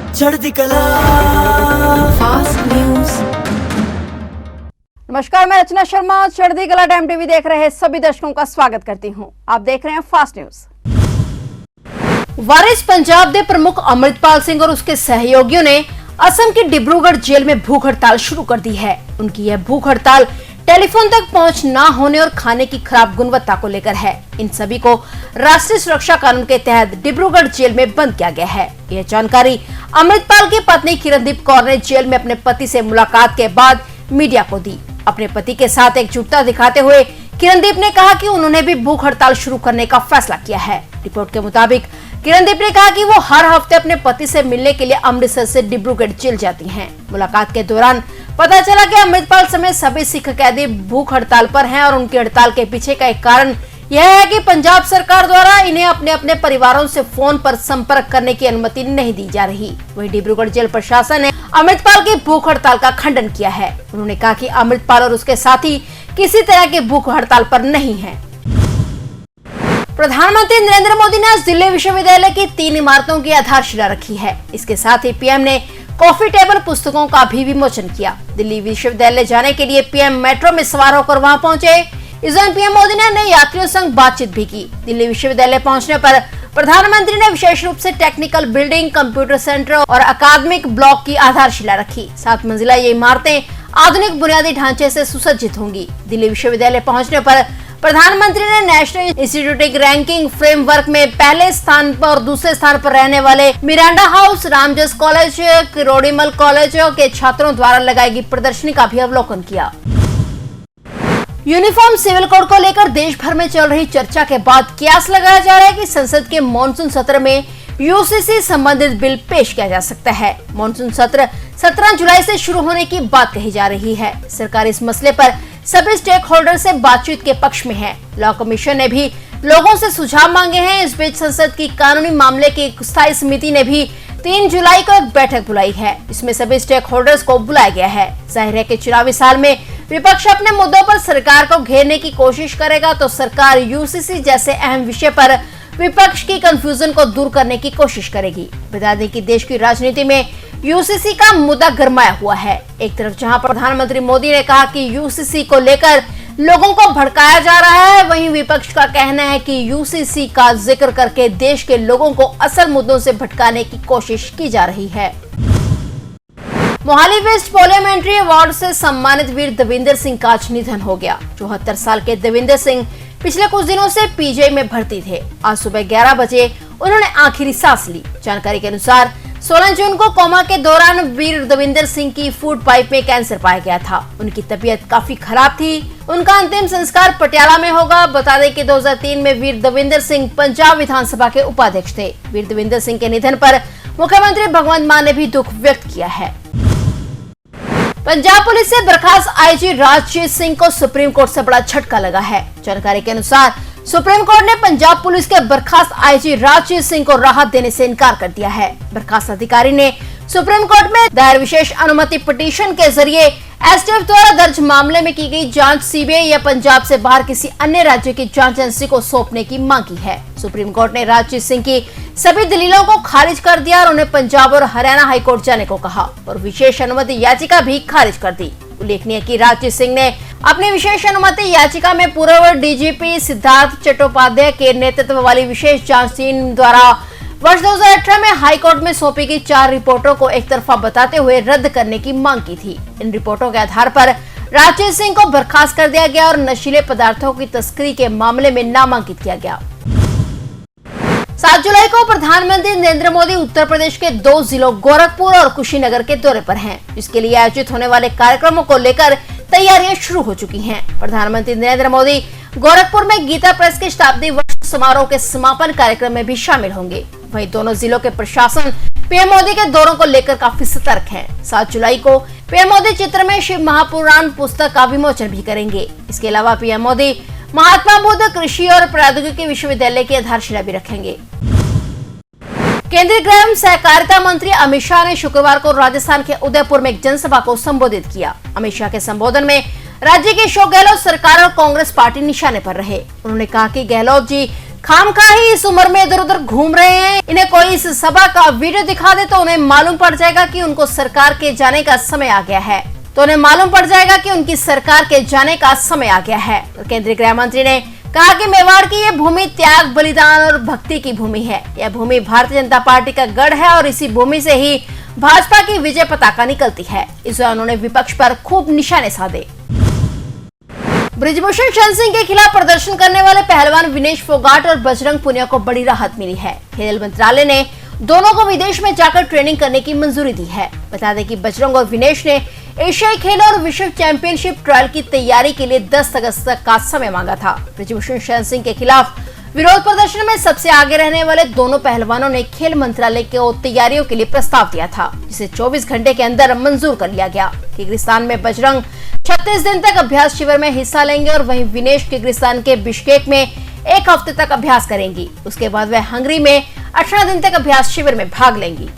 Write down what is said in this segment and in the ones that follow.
चढ़ती कला fast news. नमस्कार, मैं रचना शर्मा चढ़ती कला टाइम टीवी देख रहे सभी दर्शकों का स्वागत करती हूं। आप देख रहे हैं फास्ट न्यूज। वारिस पंजाब के प्रमुख अमृतपाल सिंह और उसके सहयोगियों ने असम की डिब्रूगढ़ जेल में भूख हड़ताल शुरू कर दी है। उनकी यह भूख हड़ताल टेलीफोन तक पहुंच न होने और खाने की खराब गुणवत्ता को लेकर है। इन सभी को राष्ट्रीय सुरक्षा कानून के तहत डिब्रूगढ़ जेल में बंद किया गया है। यह जानकारी अमृतपाल की पत्नी किरणदीप कौर ने जेल में अपने पति से मुलाकात के बाद मीडिया को दी। अपने पति के साथ एकजुटता दिखाते हुए किरणदीप ने कहा कि उन्होंने भी भूख हड़ताल शुरू करने का फैसला किया है। रिपोर्ट के मुताबिक किरणदीप ने कहा कि वो हर हफ्ते अपने पति से मिलने के लिए अमृतसर से डिब्रूगढ़ जेल जाती हैं। मुलाकात के दौरान पता चला कि अमृतपाल समेत सभी सिख कैदी भूख हड़ताल पर हैं और उनकी हड़ताल के पीछे का एक कारण यह है कि पंजाब सरकार द्वारा इन्हें अपने अपने परिवारों से फोन पर संपर्क करने की अनुमति नहीं दी जा रही। वहीं डिब्रूगढ़ जेल प्रशासन ने अमृतपाल की भूख हड़ताल का खंडन किया है। उन्होंने कहा कि अमृतपाल और उसके साथी किसी तरह की भूख हड़ताल पर नहीं है। प्रधानमंत्री नरेंद्र मोदी ने आज दिल्ली विश्वविद्यालय की 3 इमारतों की आधारशिला रखी है। इसके साथ ही पीएम ने कॉफी टेबल पुस्तकों का भी विमोचन किया। दिल्ली विश्वविद्यालय जाने के लिए पीएम मेट्रो में सवार होकर वहां पहुंचे। इस दौरान पीएम मोदी ने नए यात्रियों संग बातचीत भी की। दिल्ली विश्वविद्यालय पहुंचने पर प्रधानमंत्री ने विशेष रूप से टेक्निकल बिल्डिंग, कंप्यूटर सेंटर और अकादमिक ब्लॉक की आधारशिला रखी। 7 मंजिला ये इमारतें आधुनिक बुनियादी ढांचे से सुसज्जित होंगी। दिल्ली विश्वविद्यालय पहुंचने पर प्रधानमंत्री ने नेशनल इंस्टीट्यूट रैंकिंग फ्रेमवर्क में पहले स्थान पर और दूसरे स्थान पर रहने वाले Miranda House, Ramjas college, Kirorimal college के छात्रों द्वारा लगाई गई प्रदर्शनी का भी अवलोकन किया। यूनिफॉर्म सिविल कोड को लेकर देश भर में चल रही चर्चा के बाद कयास लगाया जा रहा है कि संसद के मॉनसून सत्र में यूसीसी संबंधित बिल पेश किया जा सकता है। मॉनसून सत्र 17 जुलाई से शुरू होने की बात कही जा रही है। सरकार इस मसले पर सभी स्टेक होल्डर से बातचीत के पक्ष में है। लॉ कमीशन ने भी लोगों से सुझाव मांगे हैं। इस बीच संसद की कानूनी मामले की एक स्थायी समिति ने भी 3 जुलाई को एक बैठक बुलाई है। इसमें सभी स्टेक होल्डर्स को बुलाया गया है। जाहिर है कि चुनावी साल में विपक्ष अपने मुद्दों पर सरकार को घेरने की कोशिश करेगा तो सरकार यूसीसी जैसे अहम विषय पर विपक्ष की कंफ्यूजन को दूर करने की कोशिश करेगी। बता दें कि देश की राजनीति में यूसीसी का मुद्दा गरमाया हुआ है। एक तरफ जहां प्रधानमंत्री मोदी ने कहा कि यूसीसी को लेकर लोगों को भड़काया जा रहा है, वहीं विपक्ष का कहना है कि यूसीसी का जिक्र करके देश के लोगों को असल मुद्दों से भटकाने की कोशिश की जा रही है। मोहाली वेस्ट पार्लियामेंट्री अवार्ड से सम्मानित वीर देविंदर सिंह का आज निधन हो गया। 74 साल के देविंदर सिंह पिछले कुछ दिनों से पीजीआई में भर्ती थे। आज सुबह 11 बजे उन्होंने आखिरी सांस ली। जानकारी के अनुसार 16 जून को कोमा के दौरान वीर देविंदर सिंह की फूड पाइप में कैंसर पाया गया था। उनकी तबीयत काफी खराब थी। उनका अंतिम संस्कार पटियाला में होगा। बता दें कि 2003 में वीर देविंदर सिंह पंजाब विधानसभा के उपाध्यक्ष थे। वीर देविंदर सिंह के निधन पर मुख्यमंत्री भगवंत मान ने भी दुख व्यक्त किया है। पंजाब पुलिस से बर्खास्त आईजी राजजीत सिंह को सुप्रीम कोर्ट से बड़ा झटका लगा है। जानकारी के अनुसार सुप्रीम कोर्ट ने पंजाब पुलिस के बर्खास्त आईजी राजजीत सिंह को राहत देने से इनकार कर दिया है। बर्खास्त अधिकारी ने सुप्रीम कोर्ट में दायर विशेष अनुमति पिटीशन के जरिए एसटीएफ द्वारा दर्ज मामले में की गई जांच सीबीआई या पंजाब से बाहर किसी अन्य राज्य की जांच एजेंसी को सौंपने की मांग की है। सुप्रीम कोर्ट ने राजजीत सिंह की सभी दलीलों को खारिज कर दिया और उन्हें पंजाब और हरियाणा हाईकोर्ट जाने को कहा और विशेष अनुमति याचिका भी खारिज कर दी। उल्लेखनीय कि राजजीत सिंह ने अपनी विशेष अनुमति याचिका में पूर्व डीजीपी सिद्धार्थ चट्टोपाध्याय के नेतृत्व वाली विशेष जांच टीम द्वारा वर्ष 2018 में हाईकोर्ट में सौंपी गई 4 रिपोर्टों को एक तरफा बताते हुए रद्द करने की मांग की थी। इन रिपोर्टों के आधार पर राजजीत सिंह को बर्खास्त कर दिया गया और नशीले पदार्थों की तस्करी के मामले में नामांकित किया गया। 7 जुलाई को प्रधानमंत्री नरेंद्र मोदी उत्तर प्रदेश के 2 जिलों गोरखपुर और कुशीनगर के दौरे पर हैं। इसके लिए आयोजित होने वाले कार्यक्रमों को लेकर तैयारियां शुरू हो चुकी हैं। प्रधानमंत्री नरेंद्र मोदी गोरखपुर में गीता प्रेस के शताब्दी वर्ष समारोह के समापन कार्यक्रम में भी शामिल होंगे। वहीं दोनों जिलों के प्रशासन पीएम मोदी के दौरों को लेकर काफी सतर्क है। 7 जुलाई को पीएम मोदी चित्र में शिव महापुराण पुस्तक का विमोचन भी करेंगे। इसके अलावा पीएम मोदी महात्मा बुद्ध कृषि और प्रौद्योगिकी विश्वविद्यालय की आधारशिला भी रखेंगे। केंद्रीय गृह एवं सहकारिता मंत्री अमित शाह ने शुक्रवार को राजस्थान के उदयपुर में एक जनसभा को संबोधित किया। अमित शाह के संबोधन में राज्य की अशोक गहलोत सरकार और कांग्रेस पार्टी निशाने पर रहे। उन्होंने कहा कि गहलोत जी खामखा ही इस उम्र में इधर उधर घूम रहे हैं। इन्हें कोई इस सभा का वीडियो दिखा दे तो उन्हें मालूम पड़ जाएगा कि उनको सरकार के जाने का समय आ गया है। केंद्रीय गृह मंत्री ने कहा कि मेवाड़ की यह भूमि त्याग, बलिदान और भक्ति की भूमि है। यह भूमि भारतीय जनता पार्टी का गढ़ है और इसी भूमि से ही भाजपा की विजय पताका निकलती है। इस दौरान उन्होंने विपक्ष पर खूब निशाने साधे। ब्रिजभूषण शरण सिंह के खिलाफ प्रदर्शन करने वाले पहलवान विनेश फोगाट और बजरंग पुनिया को बड़ी राहत मिली है। खेल मंत्रालय ने दोनों को विदेश में जाकर ट्रेनिंग करने की मंजूरी दी है। बता दें कि बजरंग और विनेश ने एशियाई खेल और विश्व चैंपियनशिप ट्रायल की तैयारी के लिए 10 अगस्त तक का समय मांगा था। ब्रिजभूषण शरण सिंह के खिलाफ विरोध प्रदर्शन में सबसे आगे रहने वाले दोनों पहलवानों ने खेल मंत्रालय को तैयारियों के लिए प्रस्ताव दिया था, जिसे 24 घंटे के अंदर मंजूर कर लिया गया। किर्गिस्तान में बजरंग 36 दिन तक अभ्यास शिविर में हिस्सा लेंगे और वहीं विनेश किर्गिस्तान के बिश्केक में 1 हफ्ते तक अभ्यास करेंगी। उसके बाद वह हंगरी में 18 दिन तक अभ्यास शिविर में भाग लेंगी।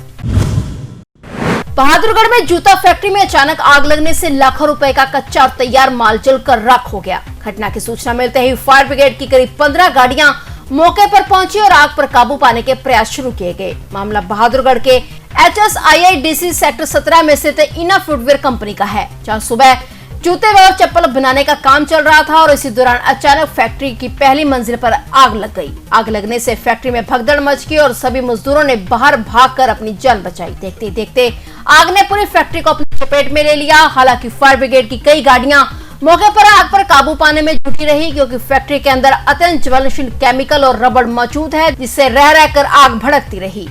बहादुरगढ़ में जूता फैक्ट्री में अचानक आग लगने से लाखों रुपए का कच्चा और तैयार माल जलकर राख हो गया। घटना की सूचना मिलते ही फायर ब्रिगेड की करीब 15 गाड़ियां मौके पर पहुंची और आग पर काबू पाने के प्रयास शुरू किए गए। मामला बहादुरगढ़ के HSIIDC सेक्टर 17 में स्थित इना फुटवेयर कंपनी का है, जहां सुबह जूते और चप्पल बनाने का काम चल रहा था और इसी दौरान अचानक फैक्ट्री की पहली मंजिल पर आग लग गई। आग लगने से फैक्ट्री में भगदड़ मच गई और सभी मजदूरों ने बाहर भागकर अपनी जान बचाई। देखते ही देखते आग ने पूरी फैक्ट्री को अपनी चपेट में ले लिया। हालांकि फायर ब्रिगेड की कई गाड़ियां मौके पर आग पर काबू पाने में जुटी रही, क्योंकि फैक्ट्री के अंदर अत्यंत ज्वलनशील केमिकल और रबड़ मौजूद है, जिससे रह रहकर आग भड़कती रही।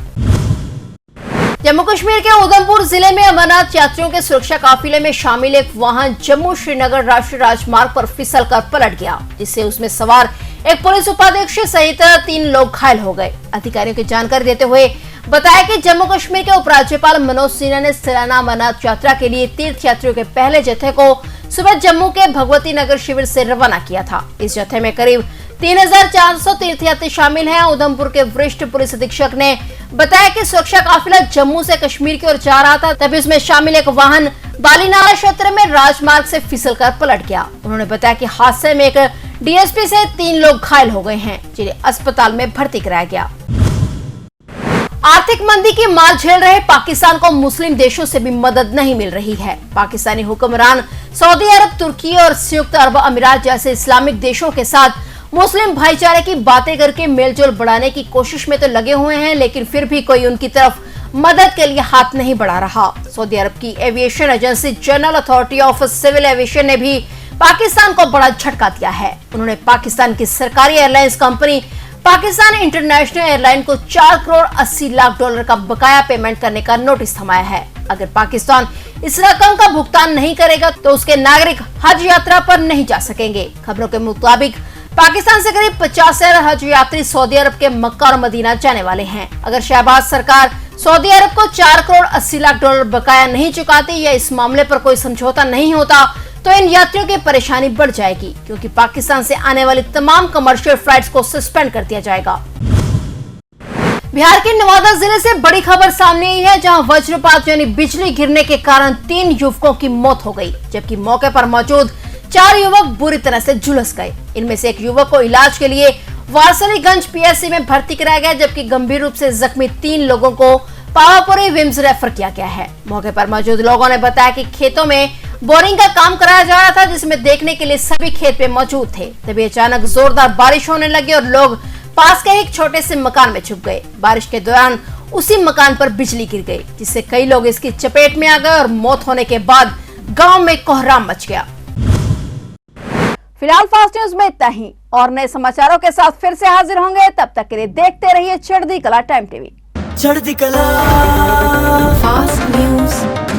जम्मू कश्मीर के उधमपुर जिले में अमरनाथ यात्रियों के सुरक्षा काफिले में शामिल एक वाहन जम्मू श्रीनगर राष्ट्रीय राजमार्ग पर फिसलकर पलट गया, जिससे उसमें सवार एक पुलिस उपाध्यक्ष सहित 3 लोग घायल हो गए। अधिकारियों की जानकारी देते हुए बताया कि जम्मू कश्मीर के उपराज्यपाल मनोज सिन्हा ने सालाना अमरनाथ यात्रा के लिए तीर्थ यात्रियों के पहले जत्थे को सुबह जम्मू के भगवती नगर शिविर से रवाना किया था। इस जत्थे में करीब 3400 तीर्थयात्री शामिल हैं। उधमपुर के वरिष्ठ पुलिस अधीक्षक ने बताया कि सुरक्षा काफिला जम्मू से कश्मीर की ओर जा रहा था, तभी उसमें शामिल एक वाहन बालीनाला क्षेत्र में राजमार्ग से फिसलकर पलट गया। उन्होंने बताया कि हादसे में एक DSP से 3 लोग घायल हो गए हैं, जिन्हें अस्पताल में भर्ती कराया गया। आर्थिक मंदी की मार झेल रहे पाकिस्तान को मुस्लिम देशों से भी मदद नहीं मिल रही है। पाकिस्तानी हुक्मरान सऊदी अरब, तुर्की और संयुक्त अरब अमीरात जैसे इस्लामिक देशों के साथ मुस्लिम भाईचारे की बातें करके मेलजोल बढ़ाने की कोशिश में तो लगे हुए हैं, लेकिन फिर भी कोई उनकी तरफ मदद के लिए हाथ नहीं बढ़ा रहा। सऊदी अरब की aviation agency general authority of civil aviation ने भी पाकिस्तान को बड़ा झटका दिया है। उन्होंने पाकिस्तान की सरकारी airlines company Pakistan international airline को 4 करोड़ 80 लाख डॉलर का बकाया पेमेंट करने का नोटिस थमाया है। अगर पाकिस्तान इस रकम का भुगतान नहीं करेगा तो उसके नागरिक हज यात्रा पर नहीं जा सकेंगे। खबरों के मुताबिक पाकिस्तान से करीब 50,000 हज यात्री सऊदी अरब के मक्का और मदीना जाने वाले हैं। अगर शहबाज सरकार सऊदी अरब को 4 करोड़ 80 लाख डॉलर बकाया नहीं चुकाती या इस मामले पर कोई समझौता नहीं होता तो इन यात्रियों की परेशानी बढ़ जाएगी, क्योंकि पाकिस्तान से आने वाली तमाम कमर्शियल फ्लाइट्स को सस्पेंड कर दिया जाएगा। बिहार के नवादा जिले से बड़ी खबर सामने आई है, जहां वज्रपात यानी बिजली गिरने के कारण 3 युवकों की मौत हो गई, जबकि मौके पर मौजूद 4 युवक बुरी तरह से झुलस गए। इनमें से एक युवक को इलाज के लिए वारसलीगंज PSC में भर्ती कराया गया, जबकि गंभीर रूप से जख्मी 3 लोगों को पावापुरी विम्स रेफर किया गया है। मौके पर मौजूद लोगों ने बताया कि खेतों में बोरिंग का काम कराया जा रहा था, जिसमें देखने के लिए सभी खेत पे मौजूद थे। तभी अचानक जोरदार बारिश होने लगी और लोग पास के एक छोटे से मकान में छुप गए। बारिश के दौरान उसी मकान पर बिजली गिर गई, जिससे कई लोग इसकी चपेट में आ गए और मौत होने के बाद गांव में कोहराम मच गया। फिलहाल फास्ट न्यूज में इतना ही, और नए समाचारों के साथ फिर से हाजिर होंगे। तब तक के लिए देखते रहिए चढ़ती कला टाइम TV। चढ़ती कला फास्ट न्यूज।